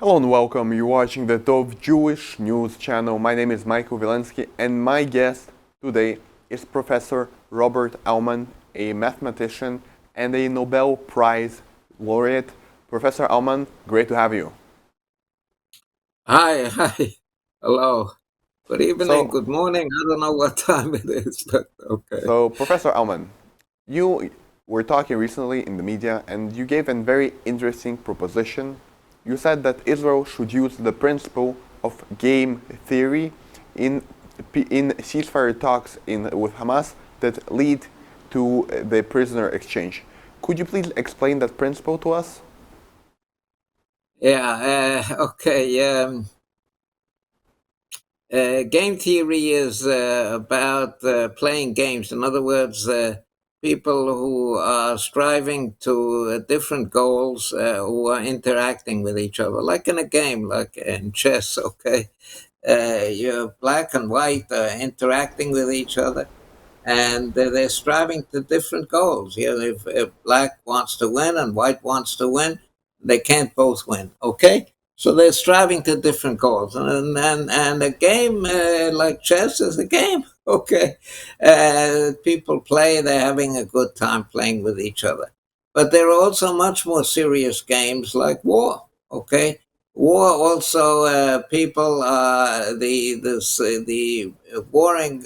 Hello and welcome. You're watching the Dove Jewish News channel. My name is Michael Wilensky, and my guest today is Professor Robert Aumann, a mathematician and a Nobel Prize laureate. Professor Aumann, great to have you. Hi, hi. Hello. Good evening, So, good morning. I don't know what time it is, but okay. so, Professor Aumann, you were talking recently in the media, and you gave a very interesting proposition. You said that Israel should use the principle of game theory in in ceasefire talks with Hamas that lead to the prisoner exchange. Could you please explain that principle to us? Yeah, okay. Game theory is about playing games. In other words, people who are striving to different goals, who are interacting with each other, like in a game, like in chess, okay? You're black and white interacting with each other, and they're striving to different goals. You know, if black wants to win and white wants to win, they can't both win. Okay, so they're striving to different goals, and a game like chess is a game. Okay, people play; they're having a good time playing with each other. But there are also much more serious games like war. Okay, war also people the warring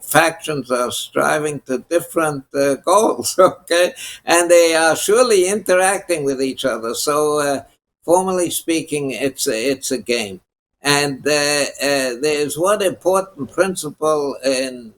factions are striving to different goals, okay, and they are surely interacting with each other. So, formally speaking, it's a game, and there's one important principle in.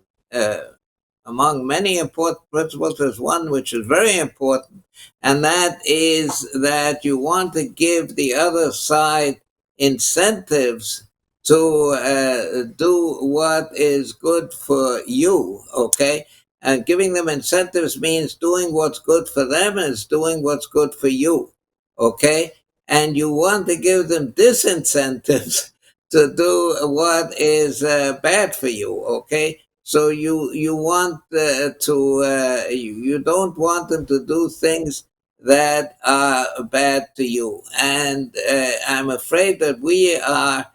Among many important principles, there's one which is very important, and that is that you want to give the other side incentives to do what is good for you, okay? And giving them incentives means doing what's good for them is doing what's good for you, okay? And you want to give them disincentives to do what is bad for you, okay? So you want you don't want them to do things that are bad to you, and I'm afraid that we are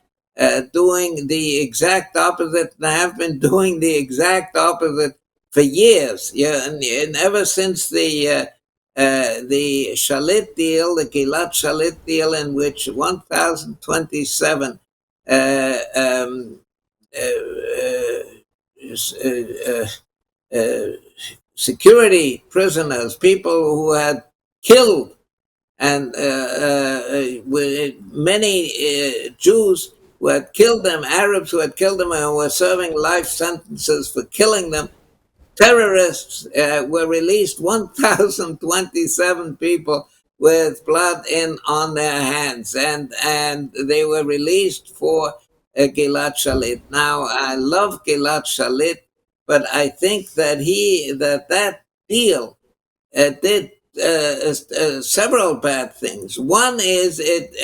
doing the exact opposite and have been doing the exact opposite for years. Yeah, and ever since the Shalit deal, the Gilad Shalit deal, in which 1,027 uh, um, uh, uh, uh, security prisoners, people who had killed and many Jews who had killed them, Arabs who had killed them and were serving life sentences for killing them. Terrorists were released 1,027 people with blood in on their hands, and they were released for Gilad Shalit. Now, I love Gilad Shalit, but I think that that deal did several bad things. One is it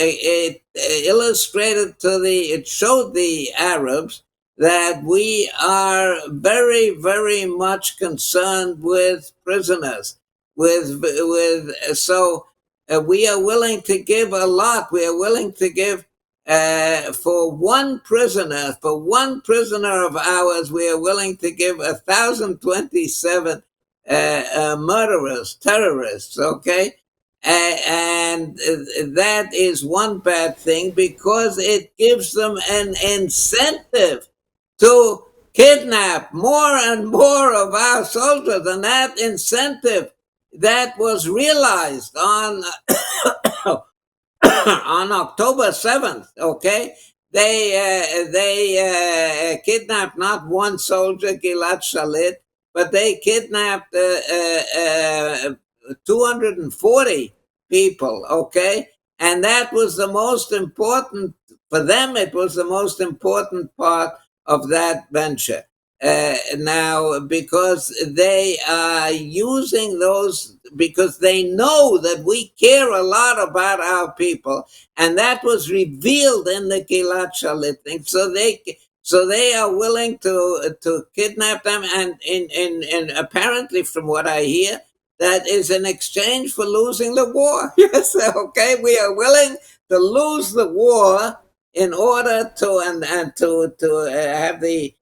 illustrated it showed the Arabs that we are very, very much concerned with prisoners. We are willing to give a lot. We are willing to give for one prisoner of ours, we are willing to give 1,027 murderers, terrorists, okay? And that is one bad thing because it gives them an incentive to kidnap more and more of our soldiers. And that incentive that was realized on on October 7th, okay? They kidnapped not one soldier, Gilad Shalit, but they kidnapped 240 people, okay? And that was the most important, for them, it was the most important part of that venture. Now, because they are using those, because they know that we care a lot about our people, and that was revealed in the Gilad Shalit thing. So they are willing to kidnap them, and in apparently, from what I hear, that is in exchange for losing the war. Yes, okay, we are willing to lose the war in order to and to have the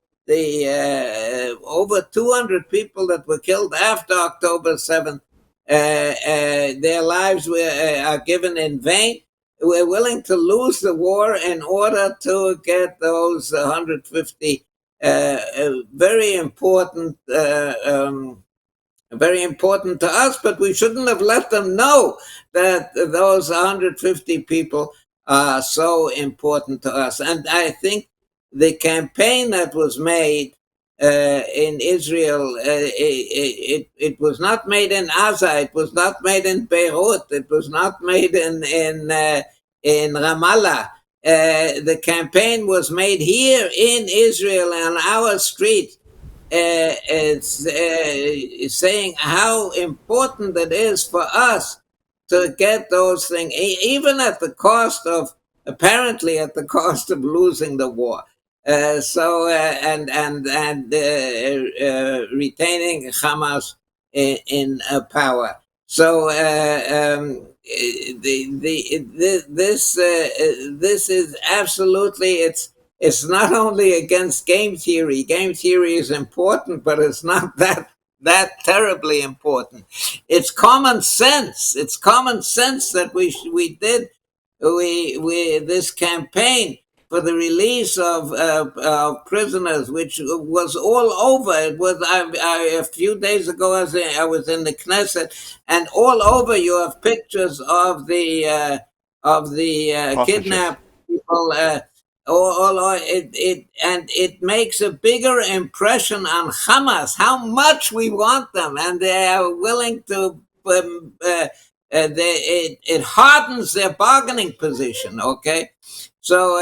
over 200 people that were killed after October 7th, their lives are given in vain. We're willing to lose the war in order to get those 150 very important very important to us, but we shouldn't have let them know that those 150 people are so important to us. And I think the campaign that was made in Israel, it was not made in Gaza, it was not made in Beirut, it was not made in Ramallah. The campaign was made here in Israel on our streets. It's saying how important it is for us to get those things, even at the cost of, apparently at the cost of losing the war. Retaining Hamas in power. So this is absolutely, it's not only against game theory. Game theory is important, but it's not that terribly important. It's common sense. It's common sense that we this campaign for the release of prisoners, which was all over. It was a few days ago. I was in the Knesset, and all over you have pictures of the Hostages. kidnapped people. And it makes a bigger impression on Hamas how much we want them, and they are willing to. It hardens their bargaining position. Okay, so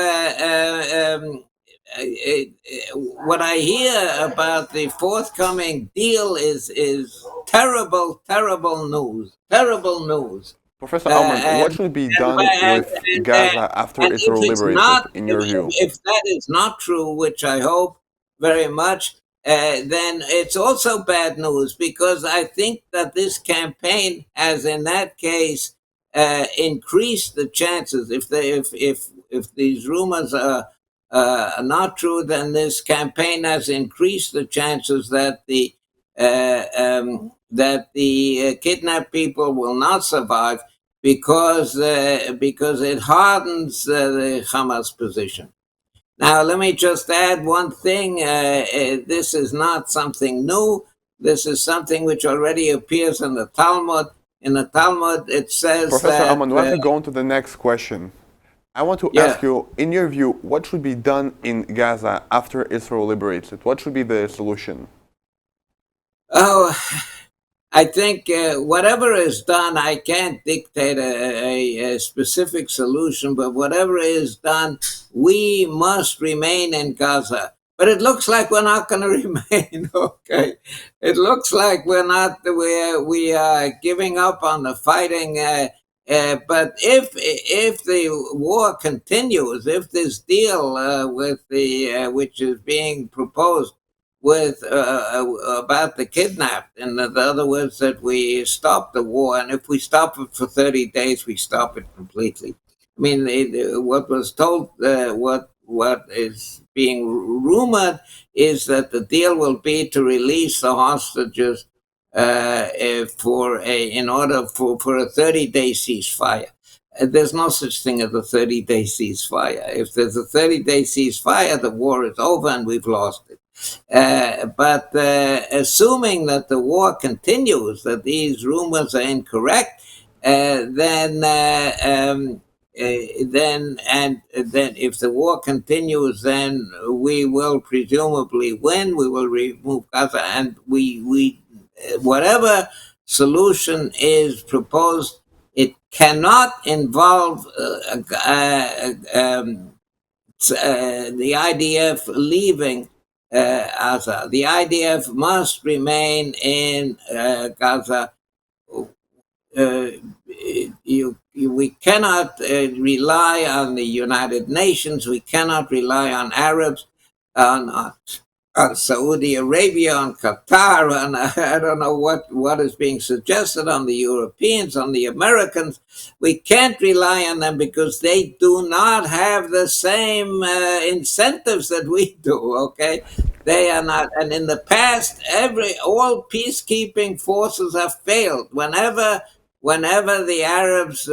what I hear about the forthcoming deal is terrible news. Terrible news. Professor Uh, Alman, what and should be and done with Gaza after and if Israel it's liberates it, not, in your view? if that is not true, which I hope very much, then it's also bad news, because I think that this campaign has, in that case, increased the chances. If these rumors are not true, then this campaign has increased the chances that the kidnapped people will not survive, because it hardens the Hamas position. Now, let me just add one thing. This is not something new. This is something which already appears in the Talmud. In the Talmud, it says Professor that, Alman, we have to go on to the next question. I want to ask yeah. you, in your view, what should be done in Gaza after Israel liberates it? What should be the solution? Oh, I think whatever is done, I can't dictate a specific solution, but whatever is done, we must remain in Gaza. But it looks like we're not going to remain. Okay, it looks like we are giving up on the fighting. But if the war continues, if this deal with the which is being proposed with about the kidnapped, in other words, that we stop the war, and if we stop it for 30 days, we stop it completely. I mean, what was told, what is being rumored, is that the deal will be to release the hostages for a in order for a 30-day ceasefire. There's no such thing as a 30-day ceasefire. If there's a 30-day ceasefire, the war is over and we've lost it. But assuming that the war continues, that these rumors are incorrect, then if the war continues, then we will presumably win. We will remove Gaza, and we whatever solution is proposed, it cannot involve the IDF leaving Gaza. The IDF must remain in Gaza. We cannot rely on the United Nations. We cannot rely on Arabs. On Saudi Arabia, on Qatar, and I don't know what is being suggested on the Europeans, on the Americans. We can't rely on them because they do not have the same incentives that we do. Okay, they are not. And in the past, all peacekeeping forces have failed. Whenever the Arabs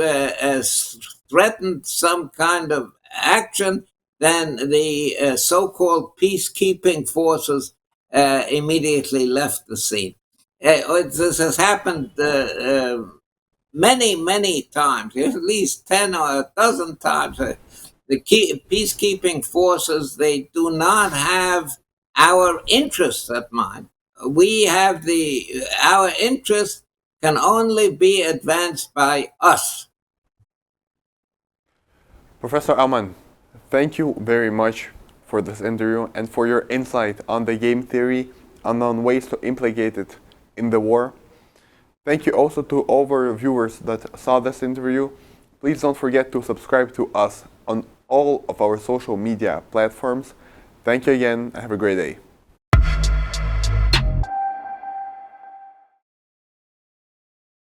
threatened some kind of action, then the so-called peacekeeping forces immediately left the scene. This has happened many times, at least 10 or a dozen times. The peacekeeping forces, they do not have our interests at mind. We have our interests can only be advanced by us. Professor Aman, thank you very much for this interview and for your insight on the game theory and on ways to implicate it in the war. Thank you also to all our viewers that saw this interview. Please don't forget to subscribe to us on all of our social media platforms. Thank you again and have a great day.